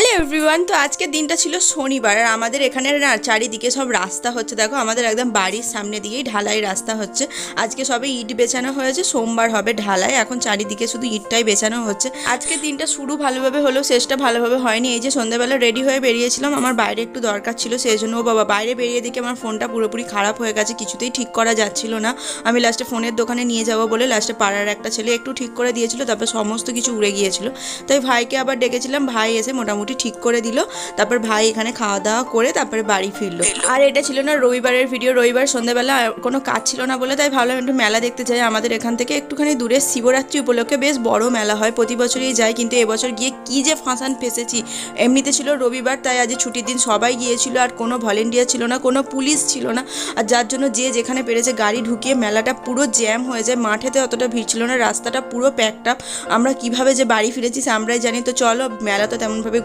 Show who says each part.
Speaker 1: Hello everyone. তো আজকের দিনটা ছিল শনিবার আর আমাদের এখানে না চারিদিকে সব রাস্তা হচ্ছে। দেখো আমাদের একদম বাড়ির সামনে দিকেই ঢালাই রাস্তা হচ্ছে। আজকে সবে ইট বেছানো হয়েছে, সোমবার হবে ঢালাই। এখন চারিদিকে শুধু ইটটাই বেছানো হচ্ছে। আজকের দিনটা শুরু ভালোভাবে হলেও শেষটা ভালোভাবে হয়নি। এই যে সন্ধ্যাবেলা রেডি হয়ে বেরিয়েছিলাম, আমার বাইরে একটু দরকার ছিল, সেই জন্য ও বাবা বাইরে বেরিয়ে দেখে আমার ফোনটা পুরোপুরি খারাপ হয়ে গেছে, কিছুতেই ঠিক করা যাচ্ছিল না। আমি লাস্টে ফোনের দোকানে নিয়ে যাবো বলে লাস্টে পাড়ার একটা ছেলে একটু ঠিক করে দিয়েছিল, তারপর সমস্ত কিছু উড়ে গিয়েছিল। তাই ভাইকে আবার ডেকেছিলাম, ভাই এসে মোটামুটি ঠিক করে দিল। তারপর ভাই এখানে খাওয়া দাওয়া করে তারপরে বাড়ি ফিরলো। আর এটা ছিল না রবিবারের ভিডিও, রবিবার সন্ধ্যাবেলা কোনো কাজ ছিল না বলে তাই ভাবলাম একটু মেলা দেখতে যাই। আমাদের এখান থেকে একটুখানি দূরে শিবরাত্রি উপলক্ষে বেশ বড় মেলা হয়, প্রতি বছরই যাই, কিন্তু এবছর গিয়ে কি যে ফাঁসান ফেসেছি। এমনিতে ছিল রবিবার, তাই আজ ছুটির দিন সবাই গিয়েছিল, আর কোনো ভলেন্টিয়ার ছিল না, কোনো পুলিশ ছিল না। আর যার জন্য যে যেখানে পেরেছে গাড়ি ঢুকিয়ে মেলাটা পুরো জ্যাম হয়ে যায়। মাঠেতে অতটা ভিড় ছিল না, রাস্তাটা পুরো প্যাকড আপ। আমরা কিভাবে যে বাড়ি ফিরেছি আমরাই জানি। তো চলো, মেলা তো তেমনভাবে